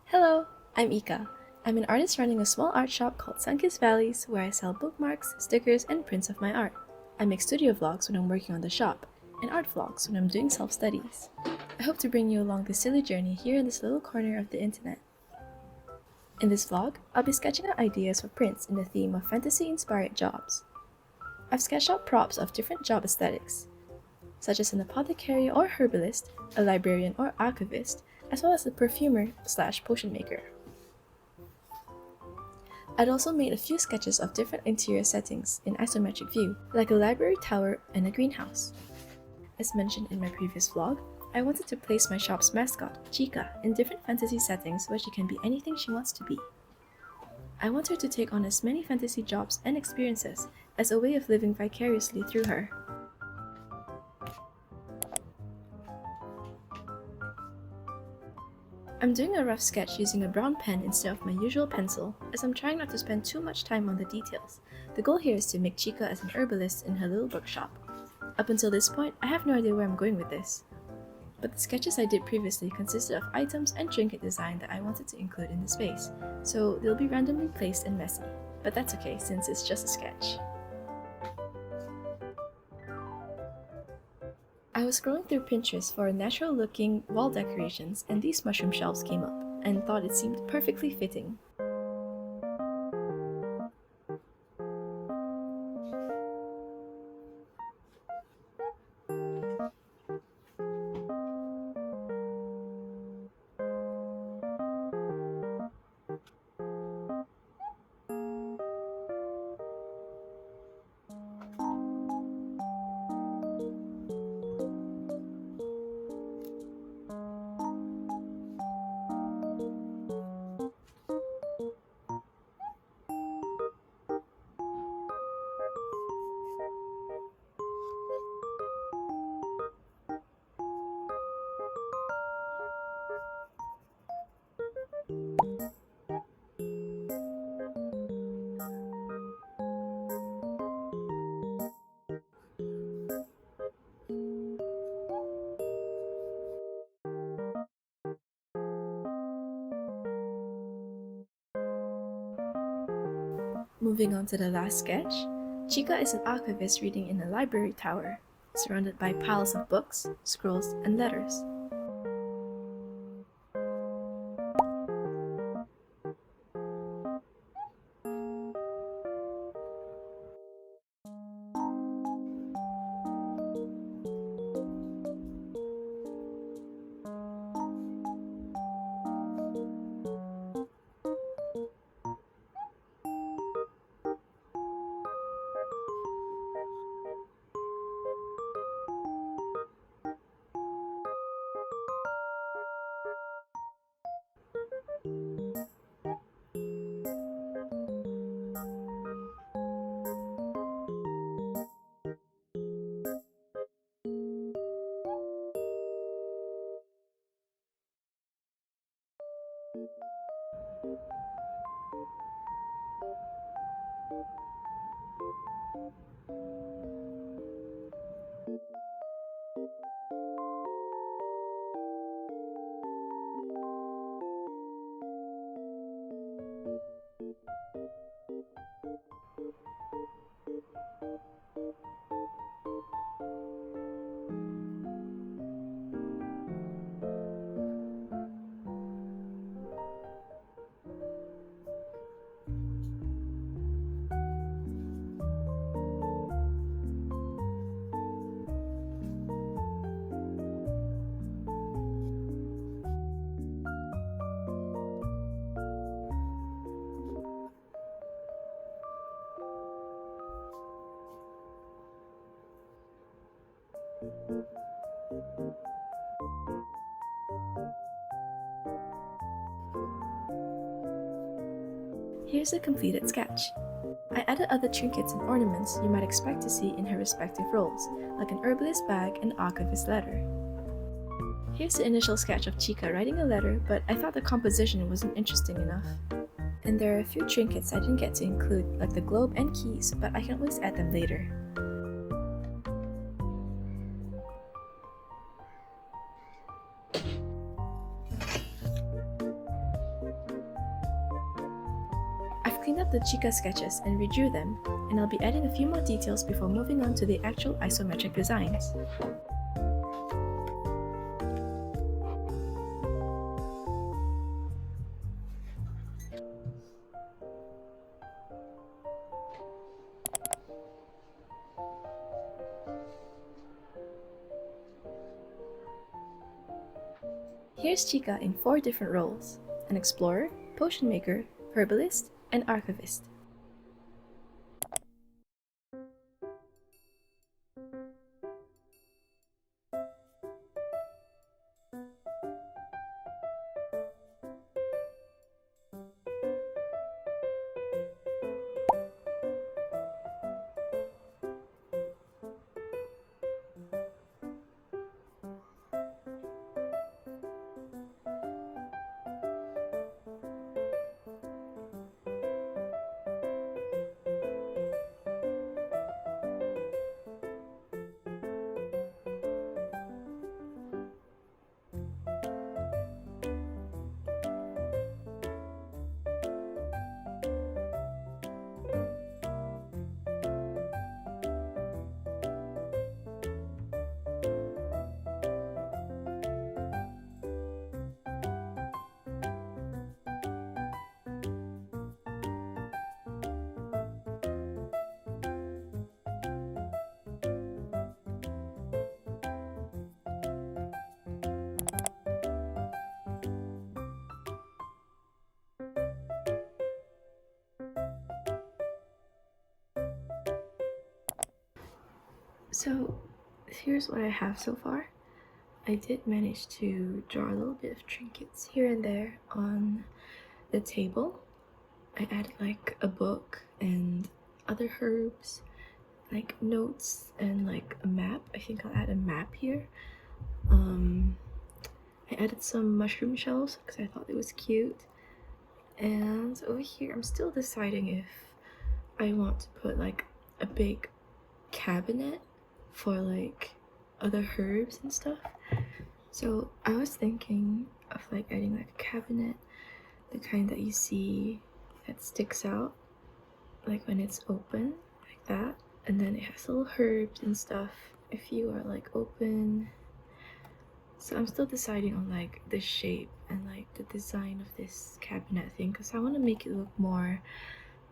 Hello, I'm Ika. I'm an artist running a small art shop called Sun-Kissed Valleys where I sell bookmarks, stickers, and prints of my art. I make studio vlogs when I'm working on the shop, and art vlogs when I'm doing self-studies. I hope to bring you along this silly journey here in this little corner of the internet. In this vlog, I'll be sketching out ideas for prints in the theme of fantasy-inspired jobs. I've sketched out props of different job aesthetics, such as an apothecary or herbalist, a librarian or archivist, as well as a perfumer/potion maker. I'd also made a few sketches of different interior settings in isometric view, like a library tower and a greenhouse. As mentioned in my previous vlog, I wanted to place my shop's mascot, Chika, in different fantasy settings where she can be anything she wants to be. I want her to take on as many fantasy jobs and experiences as a way of living vicariously through her. I'm doing a rough sketch using a brown pen instead of my usual pencil, as I'm trying not to spend too much time on the details. The goal here is to make Chika as an herbalist in her little bookshop. Up until this point, I have no idea where I'm going with this. But the sketches I did previously consisted of items and trinket design that I wanted to include in the space, so they'll be randomly placed and messy. But that's okay since it's just a sketch. I was scrolling through Pinterest for natural-looking wall decorations, and these mushroom shelves came up, and thought it seemed perfectly fitting. Moving on to the last sketch, Chika is an archivist reading in a library tower, surrounded by piles of books, scrolls, and letters. Here's a completed sketch. I added other trinkets and ornaments you might expect to see in her respective roles, like an herbalist bag and archivist letter. Here's the initial sketch of Chika writing a letter, but I thought the composition wasn't interesting enough. And there are a few trinkets I didn't get to include, like the globe and keys, but I can always add them later. up the Chika sketches and redrew them, and I'll be adding a few more details before moving on to the actual isometric designs. Here's Chika in 4 different roles: an explorer, potion maker, herbalist, and archivist. So here's what I have so far. I did manage to draw a little bit of trinkets here and there on the table. I added like a book and other herbs, like notes and like a map. I think I'll add a map here. I added some mushroom shells because I thought it was cute. And over here, I'm still deciding if I want to put like a big cabinet for like other herbs and stuff. So I was thinking of like adding like a cabinet, the kind that you see that sticks out like when it's open, like that, and then it has little herbs and stuff if you are like open. So I'm still deciding on like the shape and like the design of this cabinet thing, because I want to make it look more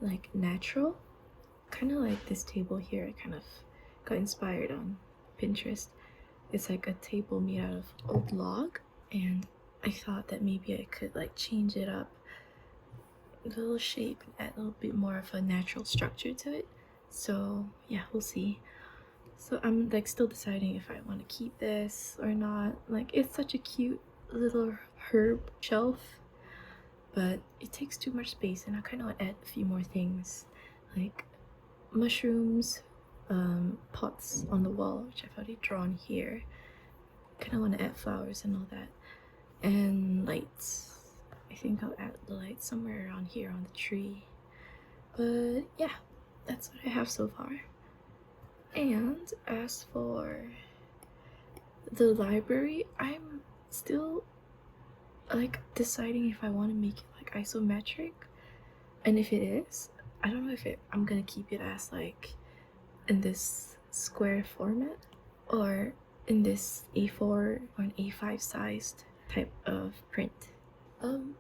like natural, kind of like this table here. I kind of got inspired on Pinterest. It's like a table made out of old log, and I thought that maybe I could like change it up a little shape and add a little bit more of a natural structure to it. So yeah, we'll see. So I'm like still deciding if I want to keep this or not. Like, it's such a cute little herb shelf, but it takes too much space, and I kind of want to add a few more things like mushrooms, pots on the wall, which I've already drawn here. Kind of want to add flowers and all that, and lights. I think I'll add the light somewhere around here on the tree. But yeah, that's what I have so far. And as for the library, I'm still like deciding if I want to make it like isometric, and if it is, I don't know if I'm gonna keep it as like in this square format or in this A4 or an A5 sized type of print.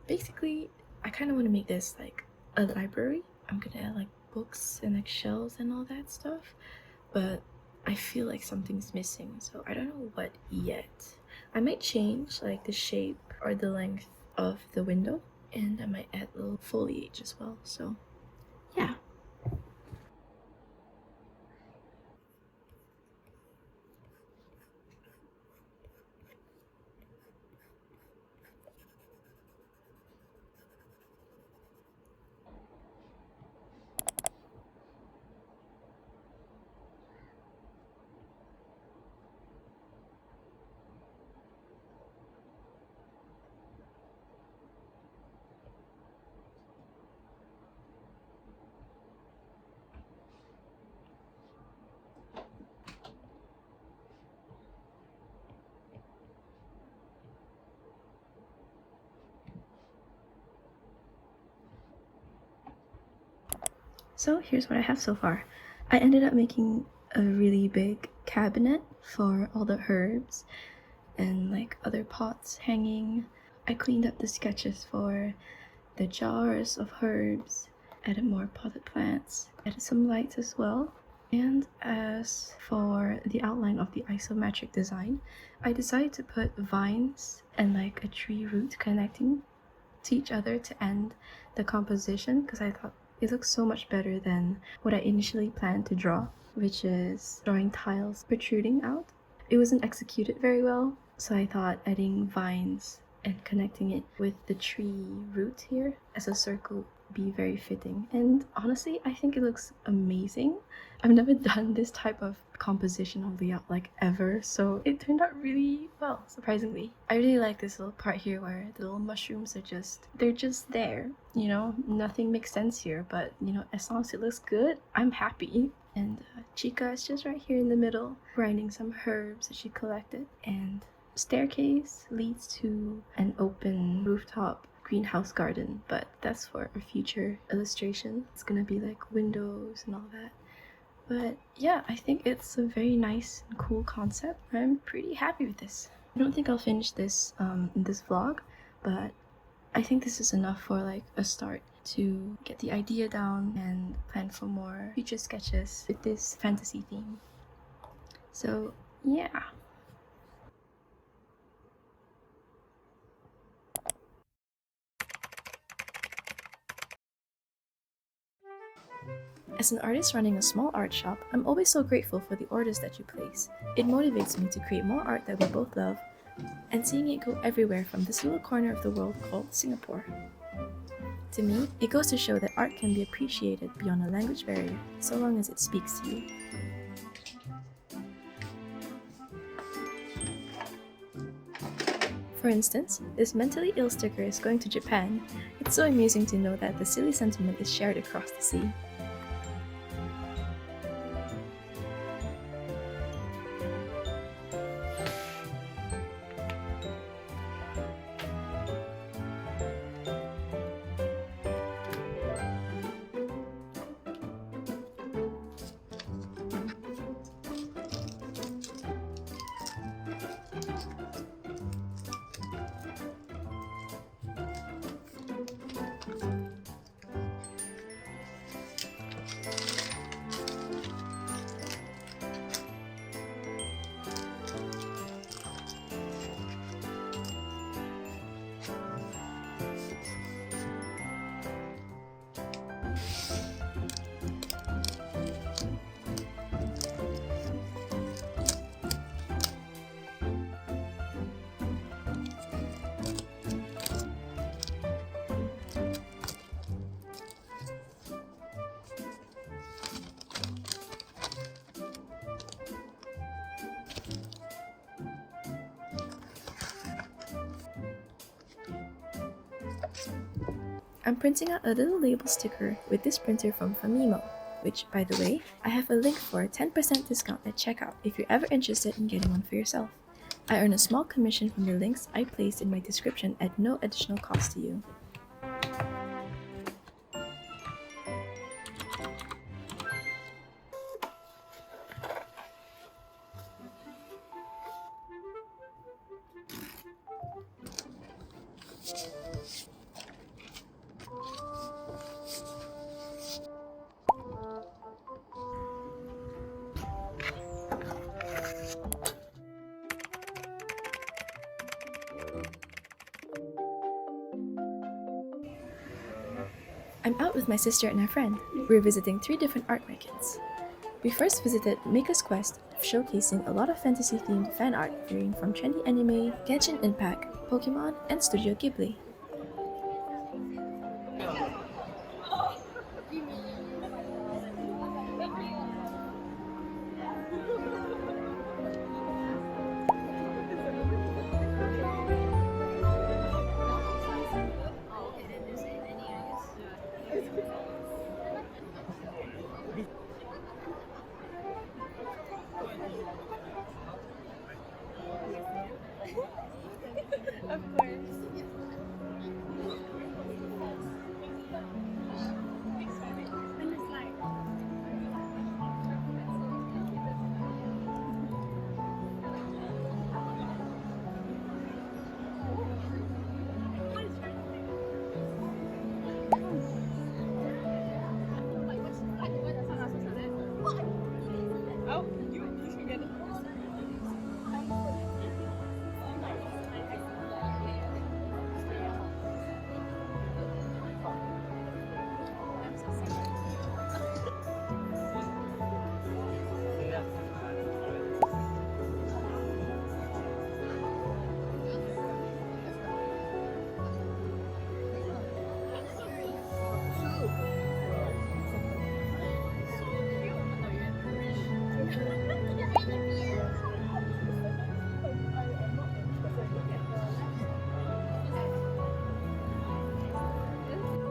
Basically, I kind of want to make this like a library. I'm gonna add like books and like shelves and all that stuff, but I feel like something's missing, so I don't know what yet. I might change like the shape or the length of the window, and I might add a little foliage as well, so yeah. So here's what I have so far. I ended up making a really big cabinet for all the herbs and like other pots hanging. I cleaned up the sketches for the jars of herbs, added more potted plants, added some lights as well. And as for the outline of the isometric design, I decided to put vines and like a tree root connecting to each other to end the composition because I thought it looks so much better than what I initially planned to draw, which is drawing tiles protruding out. It wasn't executed very well, so I thought adding vines and connecting it with the tree root here as a circle would be very fitting. And honestly, I think it looks amazing. I've never done this type of composition of layout like ever, so it turned out really well, surprisingly. I really like this little part here where the little mushrooms are they're just there, you know, nothing makes sense here, but you know, as long as it looks good, I'm happy. And Chika is just right here in the middle, grinding some herbs that she collected, and staircase leads to an open rooftop greenhouse garden, but that's for a future illustration. It's gonna be like windows and all that. But yeah, I think it's a very nice and cool concept. I'm pretty happy with this. I don't think I'll finish this in this vlog, but I think this is enough for like a start to get the idea down and plan for more future sketches with this fantasy theme. So yeah. As an artist running a small art shop, I'm always so grateful for the orders that you place. It motivates me to create more art that we both love, and seeing it go everywhere from this little corner of the world called Singapore. To me, it goes to show that art can be appreciated beyond a language barrier, so long as it speaks to you. For instance, this mentally ill sticker is going to Japan. It's so amusing to know that the silly sentiment is shared across the sea. I'm printing out a little label sticker with this printer from Phomemo, which, by the way, I have a link for a 10% discount at checkout if you're ever interested in getting one for yourself. I earn a small commission from the links I placed in my description at no additional cost to you. I'm out with my sister and a friend. We're visiting 3 different art markets. We first visited Maker's Quest, showcasing a lot of fantasy-themed fan art varying from trendy anime, Genshin Impact, Pokemon, and Studio Ghibli. Of course.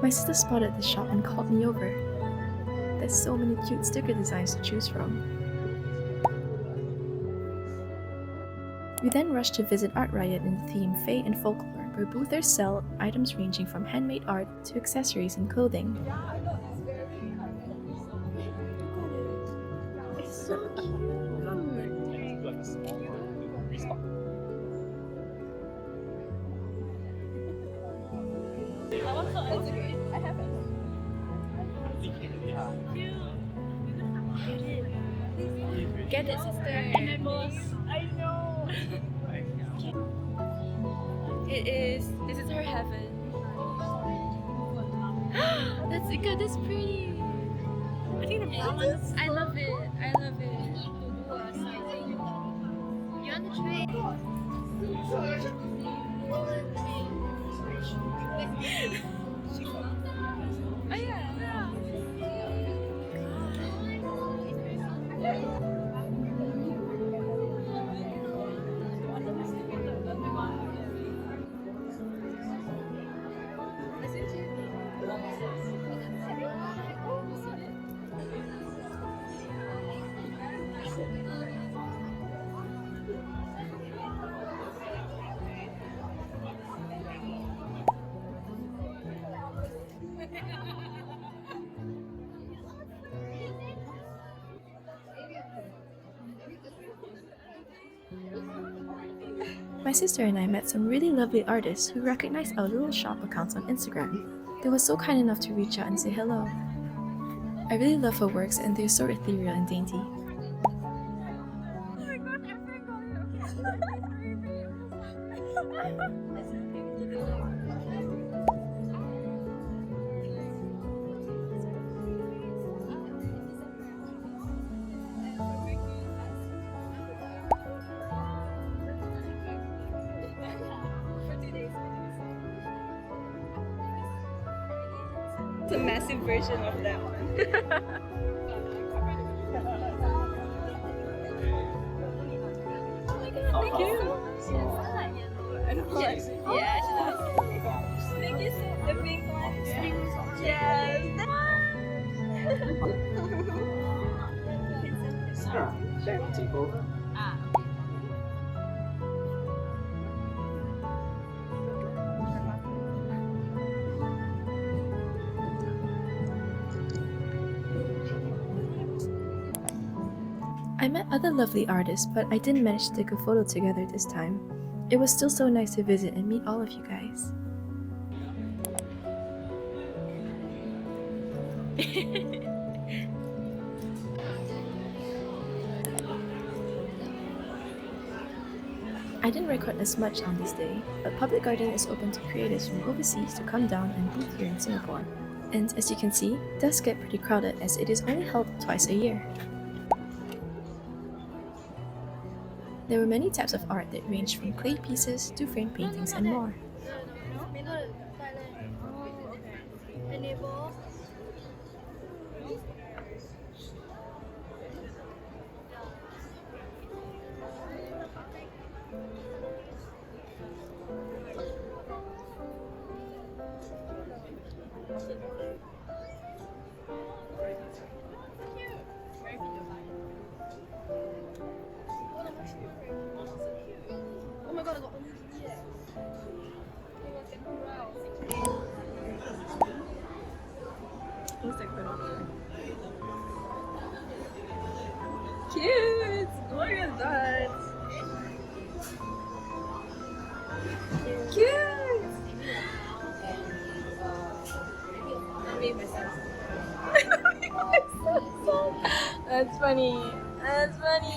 My sister spotted the shop and called me over. There's so many cute sticker designs to choose from. We then rushed to visit Art Riot in the theme Fae and Folklore, where boothers sell items ranging from handmade art to accessories and clothing. It's so cute! I have it. Get it, sister. I know. It is. This is her heaven. That's good. That's pretty. I think the brown one. I love it. I love it. You want to try it? Oh yeah. My sister and I met some really lovely artists who recognized our little shop accounts on Instagram. They were so kind enough to reach out and say hello. I really love her works and they're so ethereal and dainty. Oh my god, I forgot it. It's a massive version of that one. Oh my god, thank you so much. Yeah, she does. Thank you so much. The pink one. Yes. Sure. Take over. I met other lovely artists, but I didn't manage to take a photo together this time. It was still so nice to visit and meet all of you guys. I didn't record as much on this day, but Public Garden is open to creators from overseas to come down and booth here in Singapore. And as you can see, it does get pretty crowded as it is only held twice a year. There were many types of art that ranged from clay pieces to frame paintings and more. Oh my god, I got cute! Look at that! Cute! I made myself. That's funny. That's funny.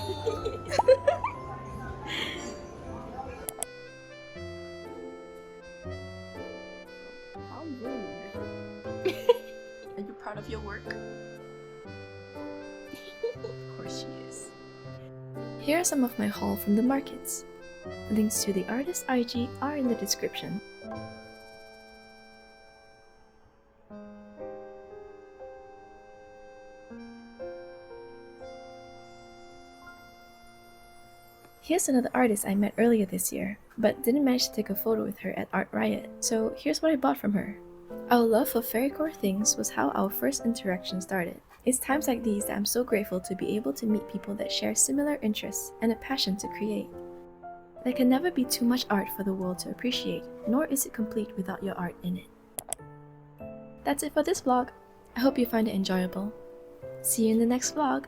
How rude. Are you proud of your work? Of course she is. Here are some of my haul from the markets. Links to the artist's IG are in the description. Here's another artist I met earlier this year, but didn't manage to take a photo with her at Art Riot, so here's what I bought from her. Our love for fairy core things was how our first interaction started. It's times like these that I'm so grateful to be able to meet people that share similar interests and a passion to create. There can never be too much art for the world to appreciate, nor is it complete without your art in it. That's it for this vlog. I hope you find it enjoyable. See you in the next vlog.